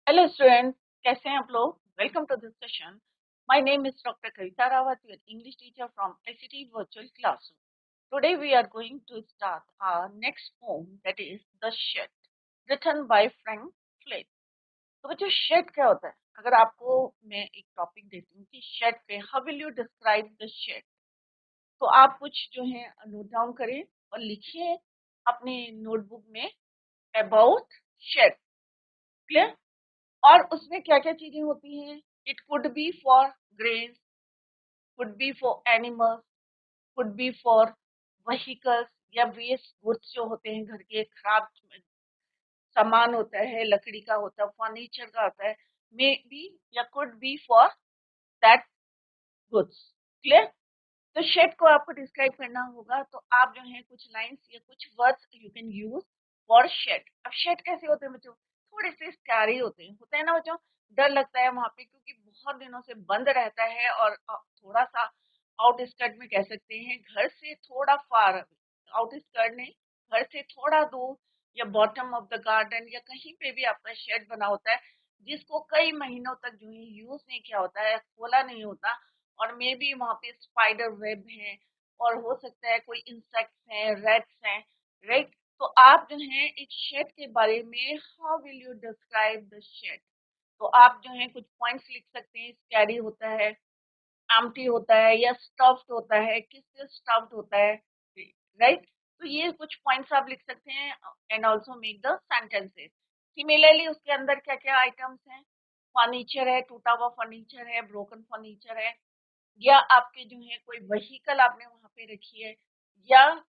Hello students, कैसे हैं आप लोग। Welcome to this session. My name is doctor Kavita Rawat, your English teacher from ICT virtual classroom. Today we are going to start our next poem, that is the shed, written by Frank Flynn. तो बच्चों, shade क्या होता है? अगर आपको मैं एक topic देती हूँ कि शेड पे how will you describe the shed, तो आप कुछ जो है नोट डाउन करें और लिखिए अपने नोटबुक में अबाउट शेड। क्लियर? और उसमें क्या क्या चीजें होती हैं? It could be for grains, could be for animals, could be for vehicles या वेस्ट गुड्स जो होते हैं, घर के खराब सामान होता है, लकड़ी का होता है, फर्नीचर का होता है, मे बी या could be for that goods. Clear? तो शेड को आपको डिस्क्राइब करना होगा, तो आप जो है कुछ लाइंस या कुछ words you can use for shed. अब शेड कैसे होते हैं बच्चों? थोड़े से स्कैरी होते हैं ना बच्चों। डर लगता है वहां पे, क्योंकि बहुत दिनों से बंद रहता है और थोड़ा सा आउटस्कर्ट में कह सकते हैं, घर से थोड़ा फार, आउटस्कर्ट नहीं, घर से थोड़ा दूर या बॉटम ऑफ द गार्डन या कहीं पे भी आपका शेड बना होता है, जिसको कई महीनों तक जो है यूज नहीं किया होता है, खोला नहीं होता, और मे बी वहां पे स्पाइडर वेब है और हो सकता है कोई इंसेक्ट्स हैं, रेट्स हैं, राइट। तो आप जो है इस शेड के बारे में how will you describe the shed, तो आप जो है कुछ पॉइंट्स लिख सकते हैं। स्कैरी होता है, एम्प्टी होता है या स्टफ्ड होता है, किससे स्टफ्ड होता है, राइट। तो ये कुछ पॉइंट्स आप लिख सकते हैं and also make the sentences. Similarly उसके अंदर क्या क्या आइटम्स हैं? फर्नीचर है, टूटा हुआ फर्नीचर है, ब्रोकन फर्नीचर है, या आपके जो है कोई व्हीकल आपने वहां पे रखी है, या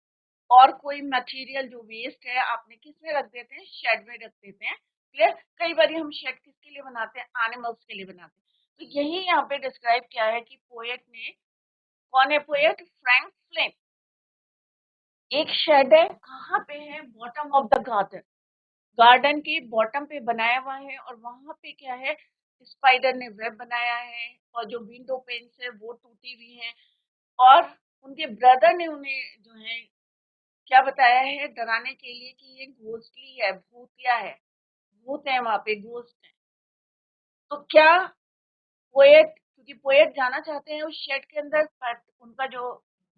और कोई मटेरियल जो वेस्ट है आपने किस में रख देते हैं? शेड में रख देते हैं। क्लियर? कई बार हम शेड किसके लिए बनाते हैं? एनिमल्स के लिए बनाते हैं। तो यही यहाँ पे डिस्क्राइब किया है कि पोएट ने, कौन है पोएट? Frank Flint. एक शेड है, कहाँ पे है? Bottom of the garden, garden के बॉटम पे बनाया हुआ है, और वहां पे क्या है? स्पाइडर ने वेब बनाया है, और जो विंडो पेन्स है वो टूटी हुई है, और उनके ब्रदर ने उन्हें जो है क्या बताया है डराने के लिए कि ये घोस्टली है, भूतिया है, भूत है वहां पे, घोस्ट है। तो क्या पोएट, क्योंकि पोएट जाना चाहते हैं उस शेड के अंदर, पर उनका जो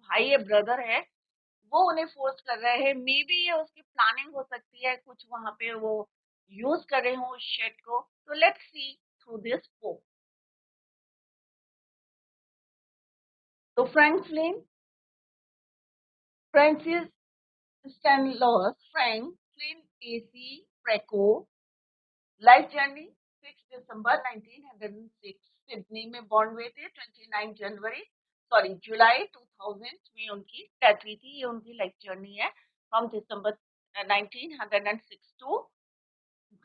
भाई है, ब्रदर है, वो उन्हें फोर्स कर रहे हैं। मे बी ये उसकी प्लानिंग हो सकती है, कुछ वहां पे वो यूज कर रहे हो उस शेड को। तो let's see through this poem. तो फ्रांसिस स्टैनलॉस फ्रैंक फ्लिन एसी प्रेको, लाइफ जर्नी, 6 दिसंबर 1906, सिडनी में बॉर्न हुए थे। 29 जनवरी, सॉरी जुलाई 2000 में उनकी डेथ हुई थी। ये उनकी लाइफ जर्नी है, from December 1906 to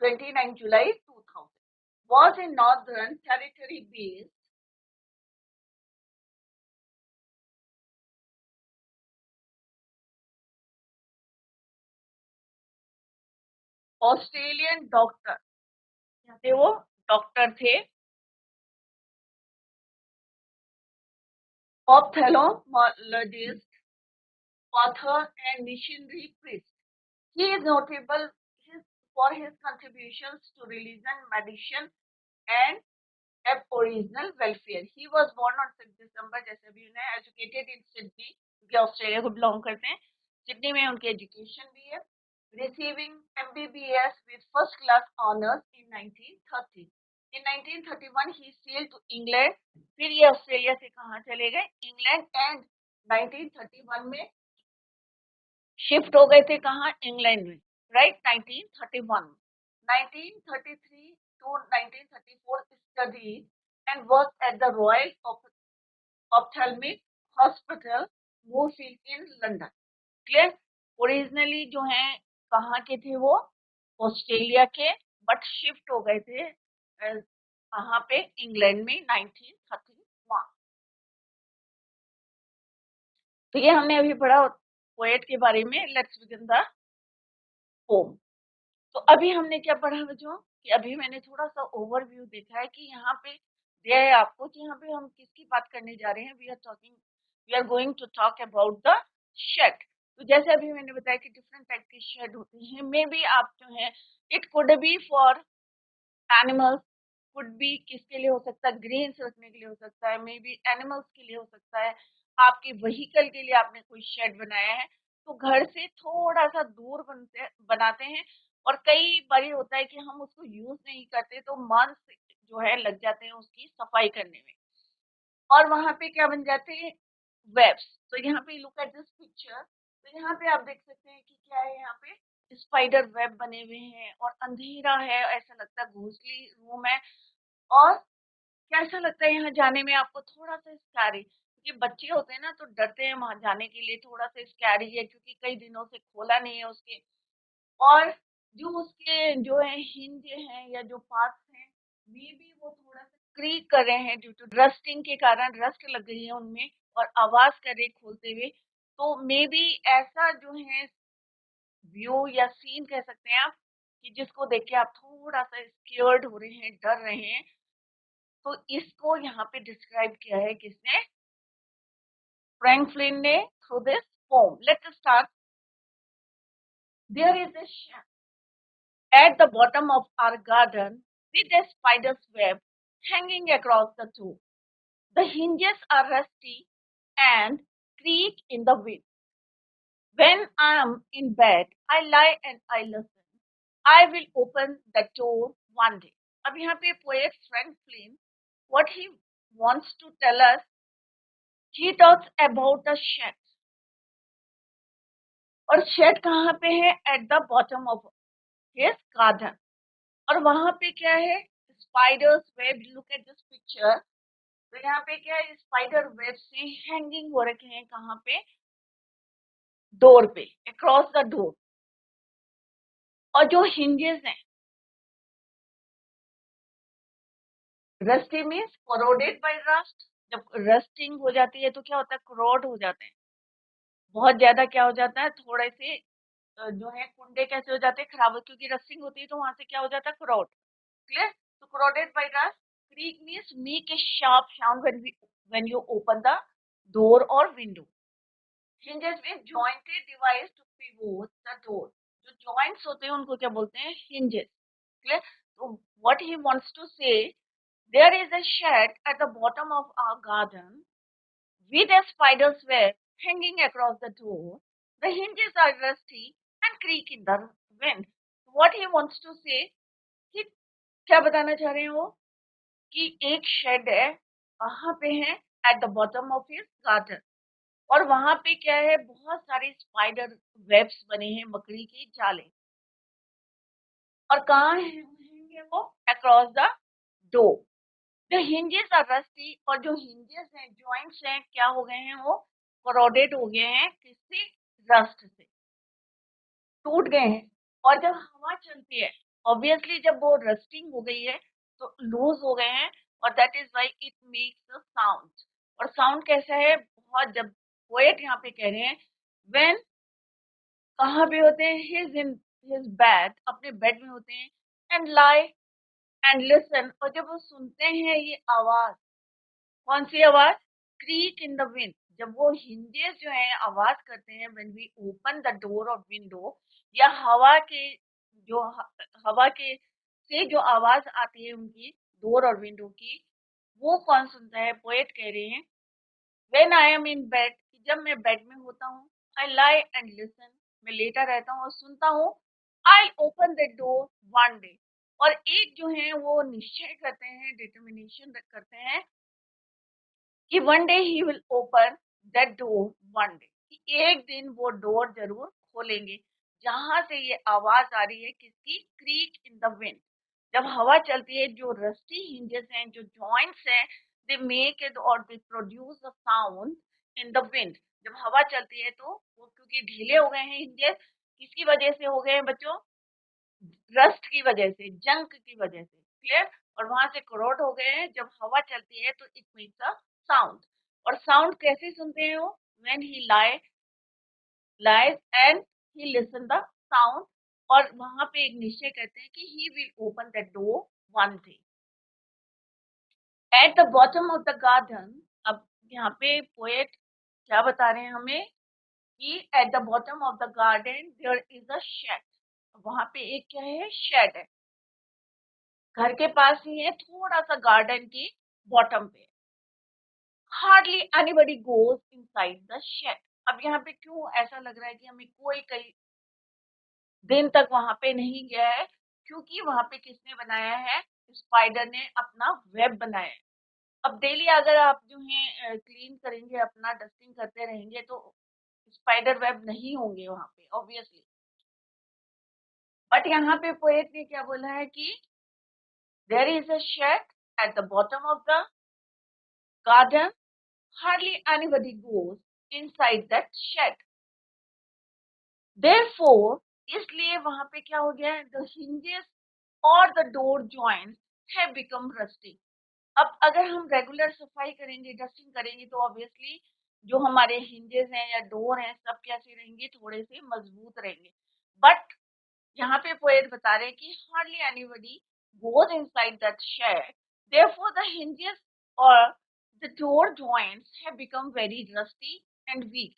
29 July 2000। Was a Northern Territory based Australian doctor, थे वो डॉक्टर थे, ophthalmologist, author and missionary priest. He is notable for his contributions to religion, medicine, and Aboriginal welfare. He was born on 6 December, जैसे भी उन्हें, educated in Sydney, क्योंकि Australia को belong करते हैं। सिडनी में उनकी एजुकेशन भी है, receiving MBBS with first class honors in 1930. In 1931 he sailed to England. फिर ये ऑस्ट्रेलिया से कहाँ चले गए? इंग्लैंड। एंड 1931 में शिफ्ट हो गए थे कहाँ? इंग्लैंड में, right. 1931, 1933 to 1934 study and worked at the Royal Ophthalmic Hospital, Moorfield in London. Clear? Originally जो है कहाँ के थे वो? ऑस्ट्रेलिया के, बट शिफ्ट हो गए थे कहाँ पे? इंग्लैंड में 1931। तो ये हमने अभी पढ़ा पोएट के बारे में। Let's begin the pome. तो अभी हमने क्या पढ़ा बच्चों? कि अभी मैंने थोड़ा सा ओवरव्यू देखा है कि यहाँ पे दिया है आपको कि यहाँ पे हम किसकी बात करने जा रहे हैं। We are going to talk about the shed. तो जैसे अभी मैंने बताया कि डिफरेंट टाइप के शेड होते हैं, मे बी आप जो है, it could be for animals could be, किसके लिए हो सकता है, ग्रेन्स रखने के लिए हो सकता है, मे बी एनिमल्स के लिए हो सकता है, आपके व्हीकल के लिए आपने कोई शेड बनाया है, तो घर से थोड़ा सा दूर बनाते हैं। और कई बार होता है कि हम उसको यूज नहीं करते तो मंथ्स जो है लग जाते हैं उसकी सफाई करने में, और वहां पे क्या बन जाते हैं, वेब्स। तो यहाँ पे लुक एट दिस पिक्चर, तो यहाँ पे आप देख सकते हैं कि क्या है, यहाँ पे स्पाइडर वेब बने हुए हैं और अंधेरा है, ऐसा लगता है घोंसली रूम है। और कैसा लगता है यहाँ जाने में आपको, थोड़ा सा स्कैरी, क्योंकि बच्चे होते हैं ना तो डरते हैं वहां जाने के लिए, थोड़ा सा स्कैरी है क्योंकि कई दिनों से खोला नहीं है उसके। और जो उसके जो है हिंज हैं या जो पार्ट्स हैं, मे बी वो थोड़ा सा क्रीक कर रहे हैं ड्यू टू रस्टिंग के कारण, रस्ट लग गई है उनमें और आवाज कर रहे खोलते हुए। तो मे बी ऐसा जो है व्यू या सीन कह सकते हैं आप, कि जिसको देख के आप थोड़ा सा स्केयर्ड हो रहे हैं, डर रहे हैं। तो इसको यहाँ पे डिस्क्राइब किया है किसने, फ्रैंक फ्लिन ने, through this poem. Let's start. There is a at the bottom of our garden with a spider's web hanging across the door. The hinges are rusty and creak in the wind. When I am in bed, I lie and I listen. I will open the door one day. अब यहाँ पे poet Frank Flynn, what he wants to tell us, he talks about a shed. और shed कहाँ पे है? At the bottom of his garden. और वहां पे क्या है, spiders web. Look at this picture, तो यहाँ पे क्या है, स्पाइडर वेब से हैंगिंग हो रखे हैं, कहाँ पे, डोर पे, अक्रॉस द डोर। और जो हिंजेस हैं, rusty means corroded by rust. जब रस्टिंग हो जाती है तो क्या होता है, क्रोड हो जाते हैं, बहुत ज्यादा क्या हो जाता है, थोड़े से जो है कुंडे कैसे हो जाते हैं, खराब, क्योंकि रस्टिंग होती है तो वहां से क्या हो जाता है, क्रोड। क्लियर? तो corroded by rust. Creak means make a sharp sound when you open the door or window. Hinges means jointed device to pivot the door. जो joints होते हैं उनको क्या बोलते हैं, hinges. Clear? So what he wants to say, there is a shed at the bottom of our garden with a spider's web hanging across the door. The hinges are rusty and creak in the wind. What he wants to say, कि क्या बताना चाह रहे हैं वो, कि एक shade है, कहाँ पे है, eight the bottom of his garden. और वहां पे क्या है, बहुत सारे स्पाइडर वेब्स बने हैं, मकड़ी के जाले। और कहाँ है वो, across the door. The hinges are rusty, और जो हिंजेस हैं, जॉइंट्स हैं, क्या हो गए हैं, वो कोरोडेड हो गए हैं, किससे, रस्ट से टूट गए हैं। और जब हवा चलती है, ऑब्वियसली जब वो रस्टिंग हो गई है तो लूज हो गए हैं, और that is why it makes a sound. और साउंड कैसा है, बहुत, जब पोएट यहाँ पे कह रहे हैं, व्हेन, कहाँ पे होते हैं, हिज इन हिज बेड, अपने बेड में होते हैं, एंड लाई एंड लिसन, और जब वो सुनते हैं ये आवाज, कौन सी आवाज, क्रीक इन द विंड, जब वो हिंजेस जो है आवाज करते हैं, when we open the door of window, या हवा के जो हवा के से जो आवाज आती है उनकी, डोर और विंडो की, वो कौन सुनता है, पोएट कह रहे हैं, when I am in bed, जब मैं बेड में होता हूँ, आई लाई एंड लिसन, मैं लेटा रहता हूँ और सुनता हूँ, I open the door one day. और एक जो है वो निश्चय करते हैं, डिटर्मिनेशन करते हैं कि one day he will open that door, one day, कि एक दिन वो डोर जरूर खोलेंगे, जहां से ये आवाज आ रही है, किसकी, क्रीक इन द विंड। जब हवा चलती है, जो रस्टी हिंजेस हैं, जो जॉइंट्स हैं, दे मेक इट और they produce a sound in the wind. जब हवा चलती है तो वो, क्योंकि ढीले हो गए हैं हिंजेस, किसकी वजह से हो गए हैं बच्चों, रस्ट की वजह से, जंक की वजह से। क्लियर? और वहां से करोड हो गए हैं, जब हवा चलती है तो इट मेक्स अ साउंड। और साउंड कैसे सुनते हैं वो, when he lies and he listen the sound. और वहां पे एक निश्चय करते हैं कि he will open the door one day at the bottom of the garden. अब यहाँ पे पोएट क्या बता रहे हैं हमें, कि at the bottom of the garden there is a shed, वहां पे एक क्या है, शेड है। घर के पास ही है, थोड़ा सा गार्डन के बॉटम पे। Hardly anybody goes inside the shed. अब यहाँ पे क्यों ऐसा लग रहा है कि हमें कोई कई दिन तक वहां पे नहीं गया है? क्योंकि वहां पे किसने बनाया है? स्पाइडर ने अपना वेब बनाया है। अब डेली अगर आप जो है क्लीन करेंगे, अपना डस्टिंग करते रहेंगे, तो स्पाइडर वेब नहीं होंगे वहां पे ऑब्वियसली। बट यहाँ पे पोएट ने क्या बोला है कि there is a shed at the bottom of the garden, hardly anybody goes inside that shed. Therefore, इसलिए वहां पे क्या हो गया है? द hinges और the door joints have become rusty। अब अगर हम रेगुलर सफाई करेंगे, डस्टिंग करेंगे, तो ऑब्वियसली जो हमारे हिंजेस हैं या डोर हैं, सब कैसे रहेंगे? थोड़े से मजबूत रहेंगे। बट यहाँ पे पोएट बता रहे हैं कि hardly anybody goes inside that shed, therefore the hinges or the door joints have become very rusty and weak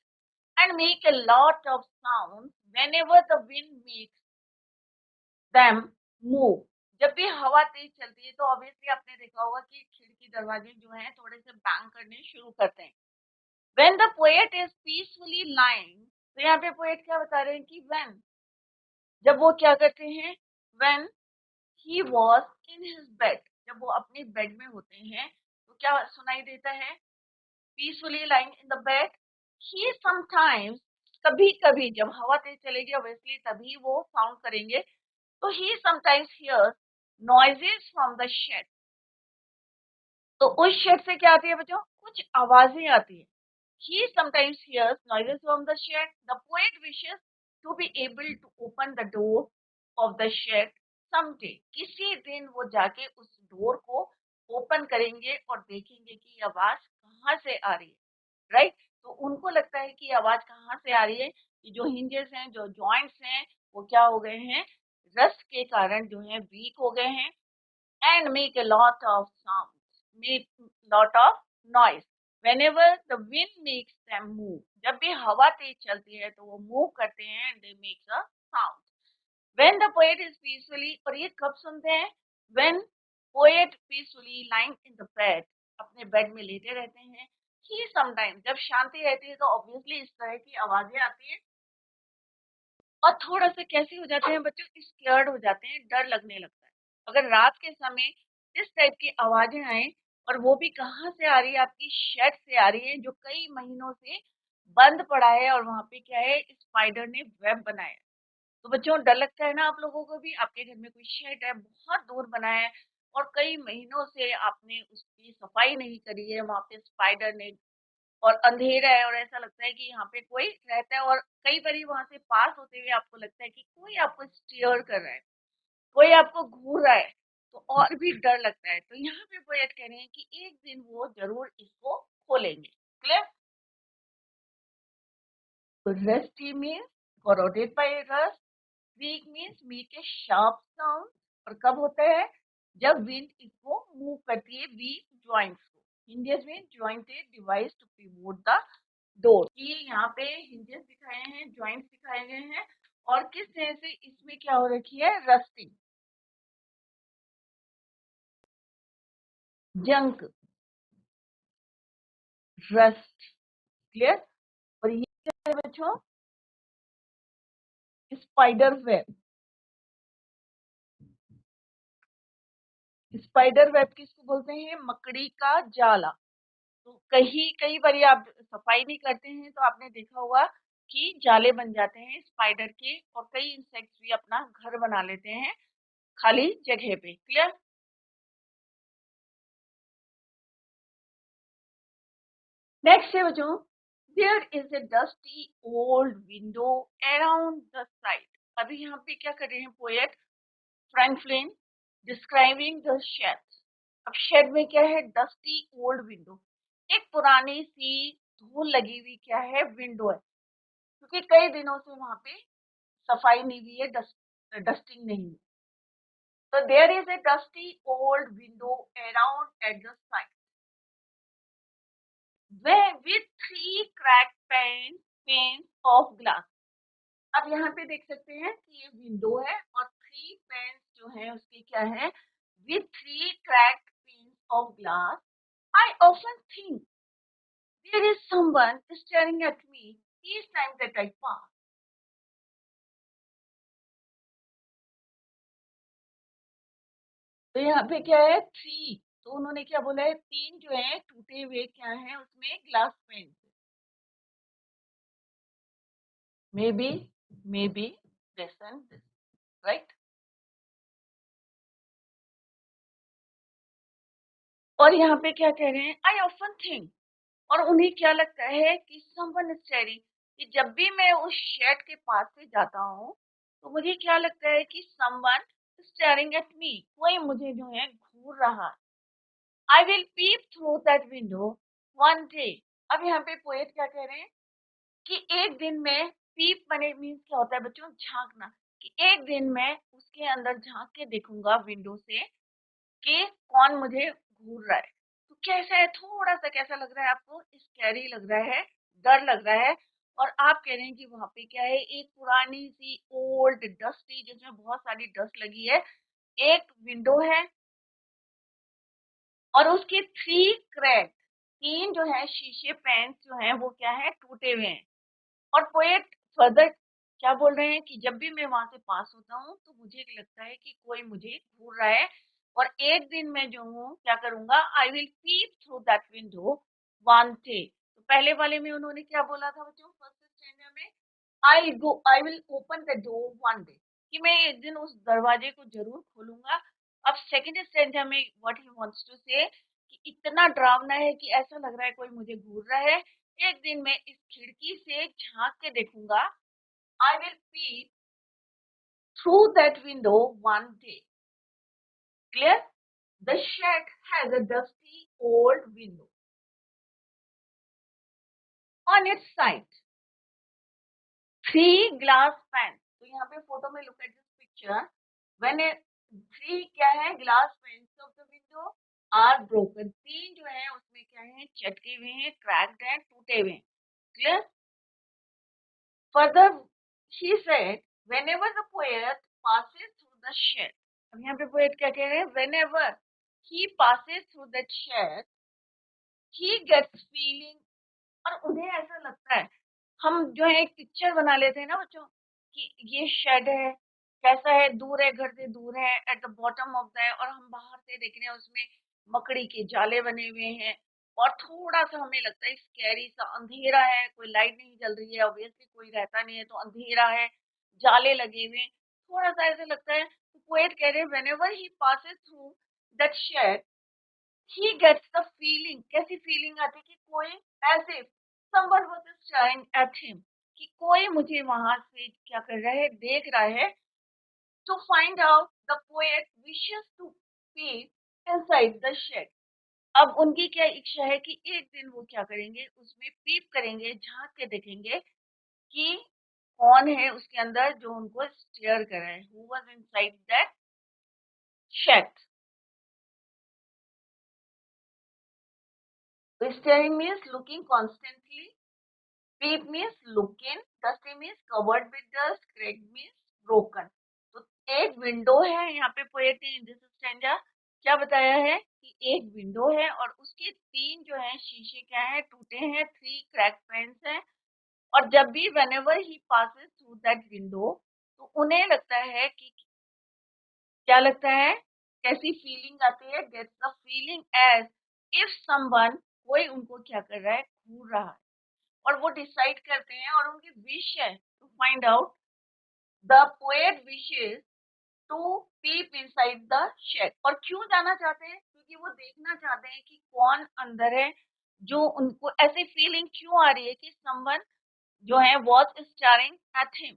and make a lot of sound whenever the wind makes them move। जब भी हवा तेज चलती है, तो obviously आपने देखा होगा कि खिड़की दरवाजे जो हैं थोड़े से बैंग करने शुरू करते हैं। When the poet is peacefully lying, तो यहाँ पे पोएट क्या बता रहे हैं कि when, जब वो क्या करते हैं? When he was in his bed, जब वो अपने बेड में होते हैं, तो क्या सुनाई देता है? Peacefully lying in the bed. He sometimes, कभी कभी जब हवा तेज चलेगी ऑब्वियसली तभी वो साउंड करेंगे, तो he sometimes hears noises from the shed. तो उस शेड से क्या आती है बच्चों? कुछ आवाजें आती है। He sometimes hears noises from the shed. The poet wishes to be able to open the door of the shed someday. किसी दिन वो जाके उस डोर को ओपन करेंगे और देखेंगे कि ये आवाज कहाँ से आ रही है। राइट? तो उनको लगता है कि आवाज कहाँ से आ रही है? कि जो हिंजेस हैं, जो जॉइंट्स हैं, वो क्या हो गए हैं? रस्ट के कारण जो है वीक हो गए हैं। And make a lot of sound, make lot of noise whenever the wind makes them move. जब भी हवा तेज चलती है तो वो मूव करते हैं and they make a sound. When the poet is peacefully, और ये कब सुनते हैं? When poet peacefully lying in the bed, अपने बेड में लेटे रहते हैं। He sometimes, जब शांति रहती है तो ऑब्वियसली इस तरह की आवाजें आती हैं और थोड़ा सा कैसे हो जाते हैं बच्चों? स्कैर्ड हो जाते हैं, डर लगने लगता है। अगर रात के समय इस टाइप की आवाजें आए, और वो भी कहाँ से आ रही है? आपकी शेड से आ रही है, जो कई महीनों से बंद पड़ा है, और वहां पे क्या है? स्पाइडर ने वेब बनाया है। तो बच्चों डर लगता है ना आप लोगों को भी? आपके घर में कोई शेड है, बहुत दूर बना है, और कई महीनों से आपने उसकी सफाई नहीं करी है, वहां पे स्पाइडर ने, और अंधेरा है, और ऐसा लगता है कि यहाँ पे कोई रहता है, और कई बार वहां से पास होते हुए आपको लगता है कि कोई आपको स्टीयर कर रहा है, कोई आपको घूर रहा है, तो और भी डर लगता है। तो यहाँ पे पोएट कह रहे हैं कि एक दिन वो जरूर इसको खोलेंगे। Clear? Rusty means corroded by rust, weak means make a sharp sound. और कब होता है? जब विंड इसको मूव करती है वीक जॉइंट्स को। हिंजेस में jointed device to pivot the door. ये यहाँ पे हिंजेस दिखाए हैं, जॉइंट्स दिखाए गए हैं, और किस तरह से इसमें क्या हो रखी है? Rusting, junk, rust. क्लियर? और ये क्या है बच्चों? Spider web. स्पाइडर वेब किसको बोलते हैं? मकड़ी का जाला। तो कहीं कई बार आप सफाई नहीं करते हैं तो आपने देखा होगा कि जाले बन जाते हैं स्पाइडर के, और कई इंसेक्ट्स भी अपना घर बना लेते हैं खाली जगह पे। क्लियर? नेक्स्ट है बच्चों, there is a dusty old window around the side. अभी यहाँ पे क्या कर रहे हैं poet? Franklin describing the shed. अब शेड में क्या है? डस्टी ओल्ड विंडो, एक पुरानी सी धूल लगी हुई क्या है? विंडो है, क्योंकि कई दिनों से वहां पे सफाई नहीं हुई है, डस्टिंग नहीं हुई। So there is a dusty old window around at the side, where with three cracked panes of glass। अब यहाँ पे देख सकते हैं कि ये विंडो है, और थ्री पेन्स जो है उसके क्या है? with 3 cracked panes of glass, I often think there is someone staring at me each time that I pass. तो यहाँ पे क्या है 3, तो उन्होंने क्या बोला है 3 जो है टूटे हुए क्या है उसमें glass pen, may be this and this, right. और यहाँ पे क्या कह रहे हैं आई ऑफन थिंक, और उन्हें क्या लगता है कि समवन स्टेयरिंग, कि जब भी मैं उस शेड के पास से जाता हूँ तो मुझे क्या लगता है कि समवन स्टेयरिंग एट मी, कोई मुझे जो है घूर रहा है। I will pep through that window one day. अब यहाँ पे पोएट क्या कह रहे हैं कि एक दिन में, पीप मने मीन्स क्या होता है बच्चों, झांकना, कि एक दिन मैं उसके अंदर झांक के देखूंगा विंडो से कि कौन मुझे घूर रहा है। तो कैसा है, थोड़ा सा कैसा लग रहा है आपको, स्कैरी लग रहा है, डर लग रहा है। और आप कह रहे हैं कि वहां पे क्या है, एक पुरानी सी ओल्ड डस्टी जिसमें बहुत सारी डस्ट लगी है, एक विंडो है और उसके 3 क्रैक, 3 जो है शीशे पैंस जो है वो क्या है टूटे हुए हैं। और पोएट फर्दर क्या बोल रहे हैं कि जब भी मैं वहां से पास होता हूँ तो मुझे लगता है कि कोई मुझे घूर रहा है, और एक दिन मैं जो हूँ क्या करूंगा, I will pep through that window one day. तो पहले वाले में उन्होंने क्या बोला था बच्चों, फर्स्ट स्टैंडर्ड में, I will open the door one day, कि मैं एक दिन उस दरवाजे को जरूर खोलूंगा। अब सेकंड स्टैंडर्ड में व्हाट ही वांट्स टू से, कि इतना डरावना है कि ऐसा लग रहा है कोई मुझे घूर रहा है, एक दिन मैं इस खिड़की से झांक के देखूंगा, I will peep through that window one day. Clear? The shed has a dusty old window on its side, 3 glass pane. तो यहाँ पे फोटो में look at this picture, when 3 क्या है glass panes of the window are broken, 3 जो है उसमें क्या है चटके हुए हैं, क्रैक्ड हैं, टूटे हुए हैं। Clear? Further, he said, whenever the poet passes through the shed, अब यहाँ पे poet क्या कह रहे हैं, whenever he passes through that shed, he gets feeling, और उन्हें ऐसा लगता है, हम जो है एक पिक्चर बना लेते हैं ना बच्चों, कि ये शेड है, कैसा है, दूर है, घर से दूर है, eight the bottom of the, और हम बाहर से देख रहे हैं उसमें मकड़ी के जाले बने हुए हैं, और थोड़ा सा हमें लगता है स्कैरी सा, अंधेरा है, कोई लाइट नहीं जल रही है, ऑब्वियसली कोई रहता नहीं है तो अंधेरा है, जाले लगे हुए हैं, थोड़ा सा ऐसा लगता है। तो पोएट कह रहे हैं whenever he passes through that shed, he gets the feeling, कैसी फीलिंग आती है कि कोई, as if someone was staring at him, कि कोई मुझे वहां से क्या कर रहा है, देख रहा है। to find out the poet wishes to peep inside the shed, अब उनकी क्या इच्छा है कि एक दिन वो क्या करेंगे, उसमें पीप करेंगे, झांक के देखेंगे कि कौन है उसके अंदर जो उनको स्टेयर कर रहा है, who was inside that shed। तो steering means looking constantly, peep means look in, dusty means covered with dust, cracked means broken। तो एक विंडो है, यहाँ पे पोएट ने इन दिस स्टैंजा क्या बताया है कि एक विंडो है और उसके 3 जो है शीशे क्या है, टूटे हैं, 3 क्रैक पेन्स हैं। और जब भी whenever he passes through that window, तो उन्हें लगता है कि क्या लगता है, कैसी फीलिंग आती है, gets the feeling as if someone, कोई उनको क्या कर रहा है, घूर रहा है। और वो डिसाइड करते हैं और उनकी विश है to find out, the poet wishes to peep inside the shed. और क्यों जाना चाहते हैं, क्योंकि वो देखना चाहते हैं कि कौन अंदर है, जो उनको ऐसी फीलिंग क्यों आ रही है कि समवन जो है वॉज स्टारिंग एट हिम।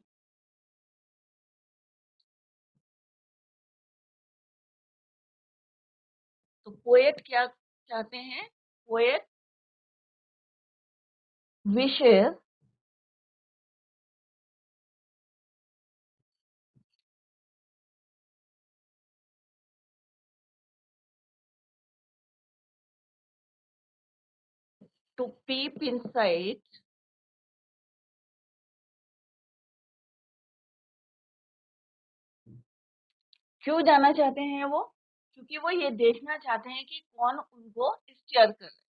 तो पोएट क्या चाहते हैं, poet wishes to peep inside, क्यों जाना चाहते हैं वो, क्योंकि वो ये देखना चाहते हैं कि कौन उनको स्टेयर कर रहा है।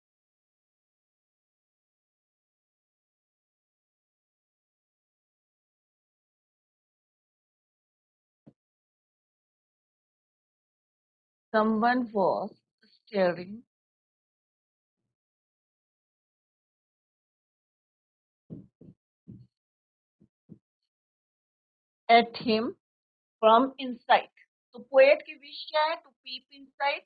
Someone was staring at him from inside. तो पोएट की विश क्या है? टू पीप इनसाइड,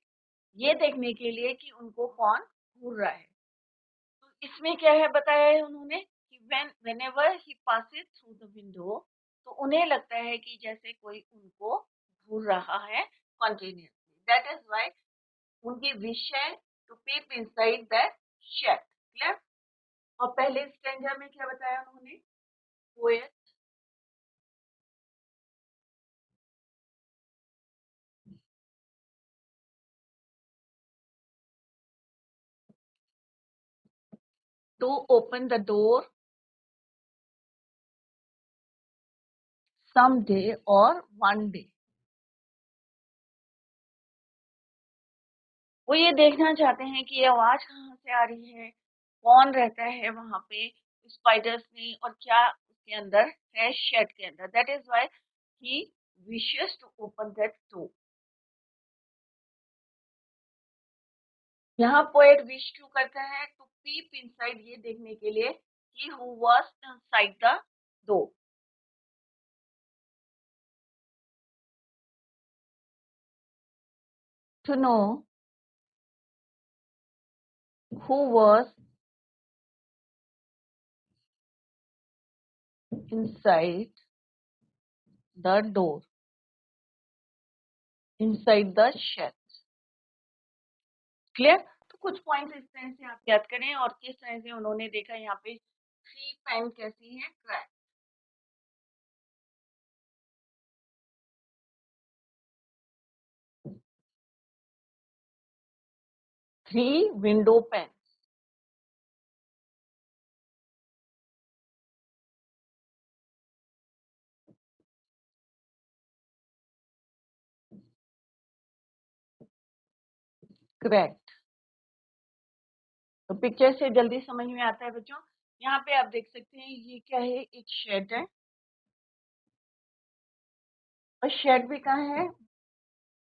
ये देखने के लिए कि उनको कौन घूर रहा है। तो इसमें क्या है बताया है उन्होंने कि whenever he passes through the window, तो उन्हें लगता है कि जैसे कोई उनको घूर रहा है कंटिन्यूसली। दैट इज व्हाई उनकी विश है to peep inside that shed. Clear? और पहले स्टैंजा में क्या बताया उन्होंने? Poet to open the door some day और वन डे। वो ये देखना चाहते हैं कि ये आवाज कहाँ से आ रही है, कौन रहता है वहां पे स्पाइडर्स में, और क्या उसके अंदर है शेड के अंदर। That is why he wishes to open that door. यहाँ पोएट विश क्यों करता है? टू पीप इनसाइड, ये देखने के लिए कि who was inside the door. To know who was inside the door, inside the shed। Clear? तो कुछ पॉइंट्स इस तरह से आप याद करें और किस तरह से उन्होंने देखा यहाँ पे थ्री पेन कैसी है crack. Three window pane. Correct. तो पिक्चर से जल्दी समझ में आता है बच्चों। यहाँ पे आप देख सकते हैं ये क्या है, एक शेड है। और शेड भी कहाँ है?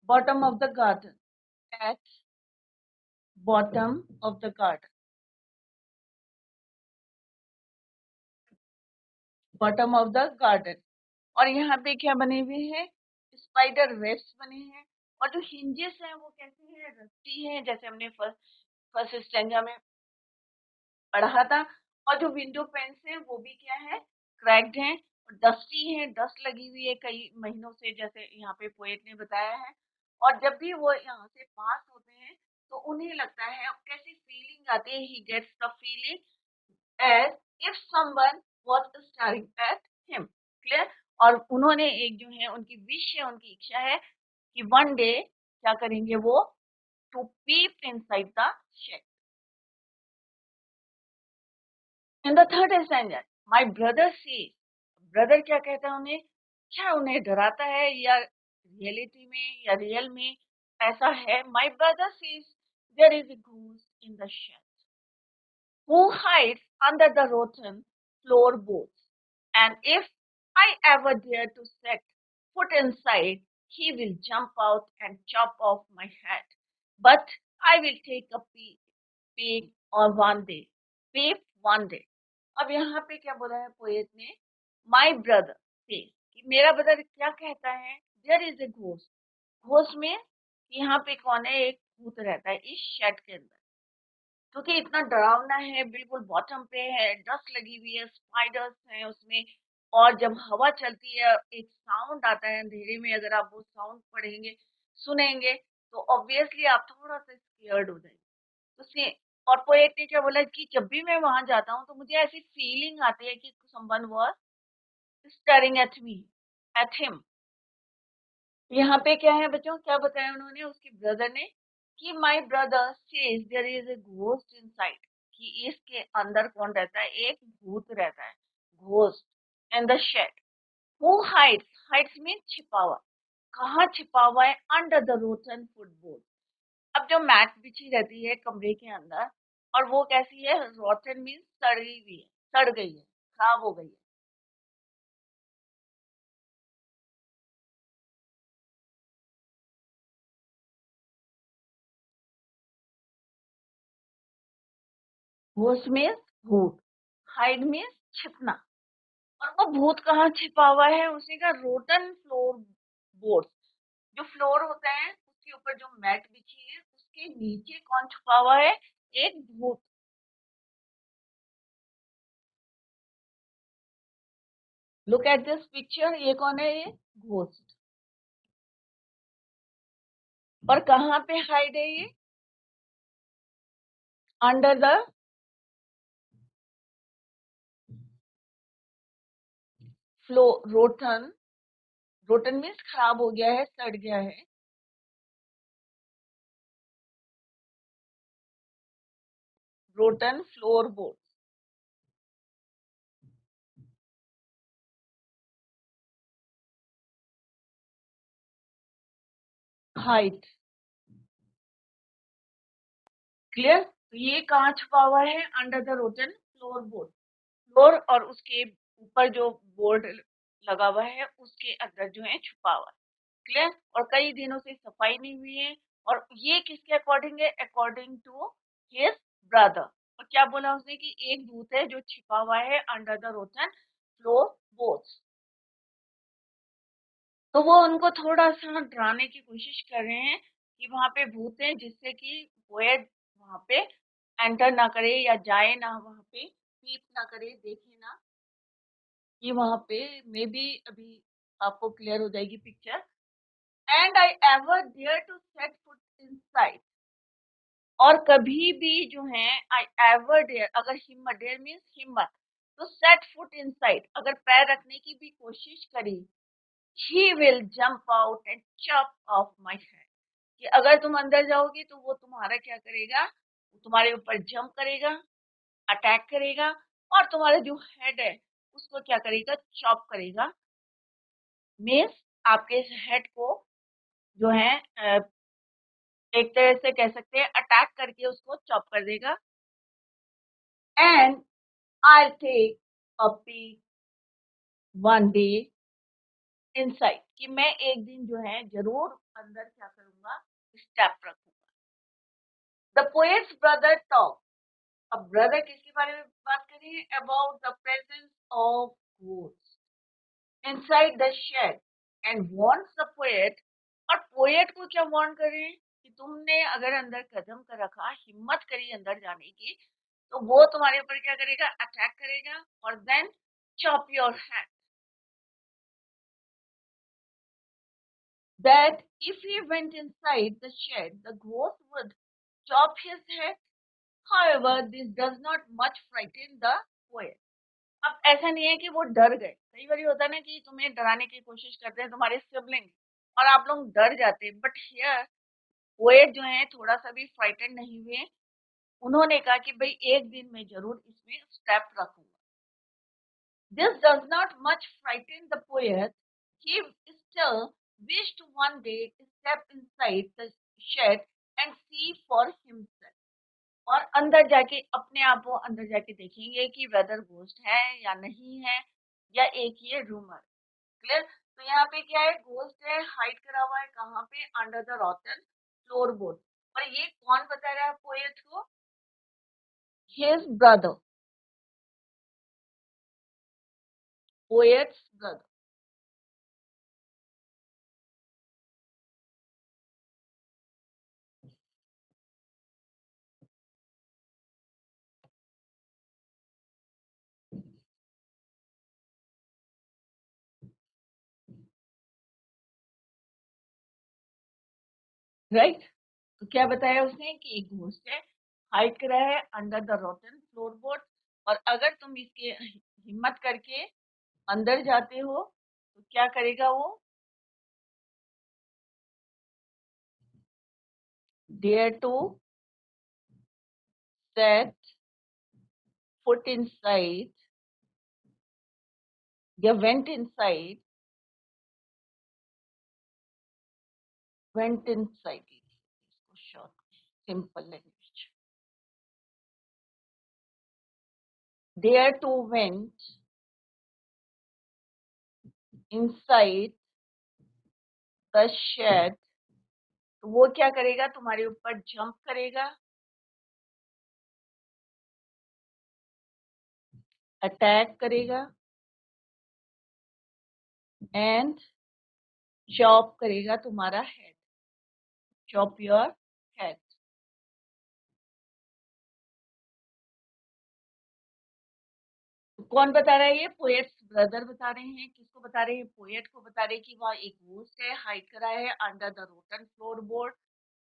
Bottom of the garden, at bottom of the garden, bottom of the garden. और यहाँ पे क्या बने हुए हैं? स्पाइडर वेब्स बने हैं। और जो हिंजेस हैं वो कैसे हैं? रस्टी हैं, जैसे हमने फर्स्ट फर्स्ट स्टैंजा में पढ़ा था। और जो विंडो पेन्स हैं वो भी क्या है? क्रैक्ड हैं, डस्टी हैं, डस्ट लगी हुई है कई महीनों से, जैसे यहाँ पे पोएट ने बताया है। और जब भी वो यहाँ से पास होते हैं तो उन्हें लगता है, अब कैसी फीलिंग आती है? He gets the feeling as if someone was staring at him। Clear? और उन्होंने एक जो है उनकी विश है, उनकी इच्छा है कि वन डे क्या करेंगे वो? To peep inside the shed. In the third stanza my brother see, brother क्या कहता है उन्हें? क्या उन्हें डराता है या रियलिटी में या रियल में ऐसा है? My brother sees there is a ghost in the shed who hides under the rotten floorboards. And if I ever dare to set foot inside, he will jump out and chop off my head. But I will take a peek on one day, peep one day। अब यहाँ पे क्या बोला है poet ने? My brother से, कि मेरा ब्रदर क्या कहता है? There is a ghost. Ghost में यहाँ पे कौन है? एक भूत रहता है इस शेड के अंदर, क्योंकि इतना डरावना है, बिल्कुल बॉटम पे है, डस्ट लगी हुई है, स्पाइडर्स हैं उसमें। और जब हवा चलती है एक साउंड आता है अंधेरे में, अगर आप वो साउंड पढ़ेंगे सुनेंगे तो ऑब्वियसली आप थोड़ा सा स्केयर्ड हो जाएंगे। तो और पोएट ने क्या बोला कि जब भी मैं वहां जाता हूँ तो मुझे ऐसी फीलिंग आती है कि someone was staring at me, at him. यहाँ पे क्या है बच्चों, क्या बताया उन्होंने उसके ब्रदर ने? कि my brother says there is a ghost inside, कि इसके अंदर कौन रहता है? एक भूत रहता है, ghost in the shed. Who hides, hides mean छिपा हुआ, कहाँ छिपा हुआ है? Under the rotten footboard. अब जो मैट बिछी रहती है कमरे के अंदर, और वो कैसी है? रोटन मीन्स सड़ी हुई है, सड़ गई है, खराब हो गई है। घोस्ट मीन्स भूत, हाइड मीन्स छिपना। और वो भूत कहाँ छिपा हुआ है? उसी का रोटन फ्लोर बोर्ड। जो फ्लोर होता है उसके ऊपर जो मैट बिछी है उसके नीचे कौन छुपा हुआ है? एक भूत। लुक एट दिस पिक्चर, ये कौन है? ये घोस्ट। और कहाँ पे हाइड है ये? Under the floor. Rotten, rotten means खराब हो गया है, सड़ गया है। Rotten floor board. Height. Clear? तो ये कहाँ छुपा हुआ है? Under the rotten floor board. Floor और उसके ऊपर जो बोर्ड लगा हुआ है उसके अंदर जो है छुपा हुआ है। क्लियर? और कई दिनों से सफाई नहीं हुई है। और ये किसके अकॉर्डिंग है? According to his brother. और क्या बोला उसने? कि एक भूत है जो छिपा हुआ है under the rotten floor board. तो वो उनको थोड़ा-सा डराने की कोशिश कर रहे हैं कि वहाँ पे भूत है, जिससे कि पोएट वहाँ पे एंटर ना करे या जाए ना वहाँ पे, पीप ना करे, देखे ना कि वहाँ पे मे बी अभी आपको क्लियर हो जाएगी picture. And I ever dare to set foot inside. और कभी भी जो है आई एवर डेयर, अगर हिम्मत, डेयर मीन्स हिम्मत, तो सेट फुट इनसाइड, अगर पैर रखने की भी कोशिश करी, he will jump out and chop off my head। कि अगर तुम अंदर जाओगी तो वो तुम्हारा क्या करेगा? वो तुम्हारे ऊपर जंप करेगा, अटैक करेगा, और तुम्हारा जो हेड है उसको क्या करेगा? चॉप करेगा। मीन्स आपके हेड को जो है एक तरह से कह सकते हैं अटैक करके उसको चॉप कर देगा। And I take a peek one day inside, कि मैं एक दिन जो है जरूर अंदर क्या करूंगा? स्टेप रखूंगा। The poet's brother talk. अब ब्रदर किसके बारे में बात कर रहे हैं? About the presence of ghost inside the shed and warns the poet. और पोएट को क्या वार्न कर रहे हैं? कि तुमने अगर अंदर कदम कर रखा, हिम्मत करी अंदर जाने की, तो वो तुम्हारे ऊपर क्या करेगा? अटैक करेगा, और then chop your hand. That if he went inside the shed, the ghost would chop his head. However, this does not much frighten the poet। अब ऐसा नहीं है कि वो डर गए। कई बार होता है ना कि तुम्हें डराने की कोशिश करते हैं तुम्हारे सिबलिंग, और आप लोग डर जाते हैं, बट हियर पोएट जो है थोड़ा सा भी फ्राइटन नहीं हुए। उन्होंने कहा कि भाई एक दिन मैं जरूर इसमें स्टेप रखूंगा। This does not much frighten the poet. He still wished one day to step inside the shed and see for himself। और अंदर जाके अपने आप वो अंदर जाके देखेंगे कि वेदर घोस्ट है या नहीं है, या एक ये रूमर। क्लियर? तो यहाँ पे क्या है? घोस्ट है, हाइड करा हुआ है कहाँ पे? Under the रॉटन floor board. और ये कौन बता रहा है पोएट को? His brother, poets brother. Right? तो क्या बताया उसने? कि एक घोस्ट है, हाइड करा है अंडर द रोटन फ्लोरबोर्ड। और अगर तुम इसके हिम्मत करके अंदर जाते हो तो क्या करेगा वो? Dare to set foot inside या वेंट इनसाइड went inside. इसको short, simple language. There two went inside the shed. तो वो क्या करेगा, तुम्हारे ऊपर जंप करेगा, अटैक करेगा एंड चॉप करेगा तुम्हारा हेड, चॉप योर हेड. कौन बता रहा है? ये पोएट्स ब्रदर बता रहे हैं. किसको बता रहे हैं? पोएट को बता रहे हैं कि वह एक घोस्ट है, हाइड करा है अंडर द रोटन फ्लोरबोर्ड.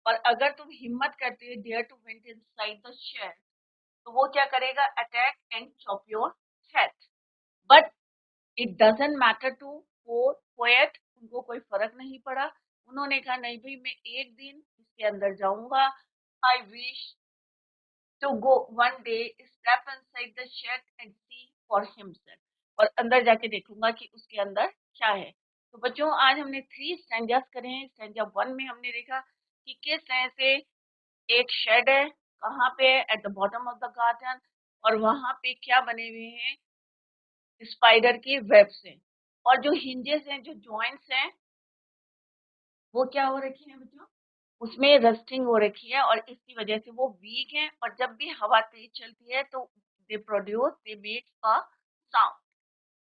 और अगर तुम हिम्मत करते हो dare to went inside the shed, तो वो क्या करेगा, attack and chop your head. But it doesn't matter to poet, उनको कोई फर्क नहीं पड़ा. उन्होंने कहा नहीं भाई, मैं एक दिन इसके अंदर जाऊंगा. I wish to go one day step inside the shed and see for himself. और अंदर जाके देखूंगा कि उसके अंदर क्या है. तो बच्चों, आज हमने 3 स्टैंजास करे हैं. स्टैंजा 1 में हमने देखा कि किस तरह से एक शेड है, कहाँ पे, eight the bottom of the garden, और वहां पे क्या बने हुए हैं, स्पाइडर के वेब से. और जो हिंजेस हैं, जो जॉइंट्स हैं, वो क्या हो रखी है बच्चों, उसमें रस्टिंग हो रखी है, और इसकी वजह से वो वीक है. और जब भी हवा तेज चलती है तो they make a sound.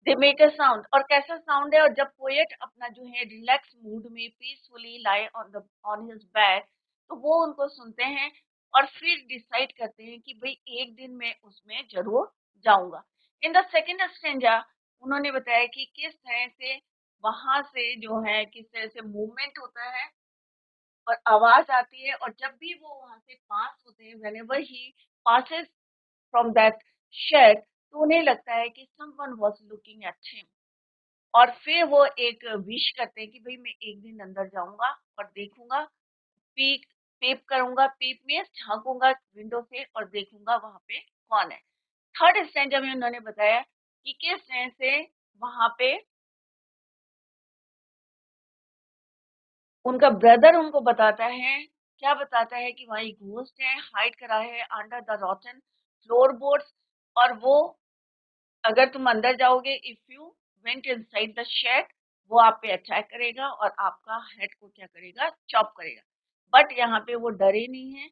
They make a sound. और कैसा साउंड है? और जब पोएट अपना जो है रिलैक्स मूड में peacefully lie on his back, तो वो उनको सुनते हैं और फिर डिसाइड करते हैं कि भाई एक दिन मैं उसमें जरूर जाऊंगा. इन द सेकेंड स्टेंजा उन्होंने बताया कि किस तरह से वहां से जो है, किस तरह से मूवमेंट होता है और आवाज आती है. और जब भी वो वहां से पास होते हैं, whenever he passes from that shed, तो उन्हें लगता है कि someone was looking at him. और फिर वो एक विश करते हैं कि भाई मैं एक दिन अंदर जाऊंगा और देखूंगा, पीक पीप करूंगा. पीप में झांकूंगा विंडो से और देखूंगा वहां पे कौन है. थर्ड स्टैंजा में उन्होंने बताया कि किस तरह से वहां पे उनका ब्रदर उनको बताता है, क्या बताता है कि वहाँ एक घोस्ट है, हाइड करा है अंडर द रॉटन फ्लोरबोर्ड्स. और वो, अगर तुम अंदर जाओगे, if you went inside the shed, वो आप पे अटैक करेगा और आपका हेड को क्या करेगा, चॉप करेगा. बट यहाँ पे वो डरे नहीं है.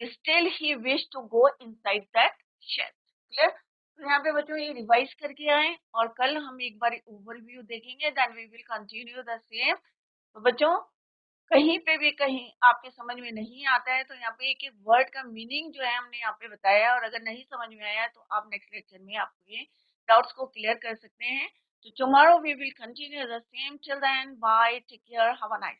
Still he wish to go inside that shed. Clear? तो यहाँ पे बच्चों ये रिवाइज करके आए, और कल हम एक बार ओवरव्यू देखेंगे, then we will continue the same. तो बच्चों, कहीं पे भी कहीं आपके समझ में नहीं आता है तो यहाँ पे एक एक वर्ड का मीनिंग जो है हमने यहाँ पे बताया है. और अगर नहीं समझ में आया तो आप नेक्स्ट लेक्चर में आपके डाउट्स को क्लियर कर सकते हैं. तो tomorrow we will continue the same. Till then, bye, take care, have a nice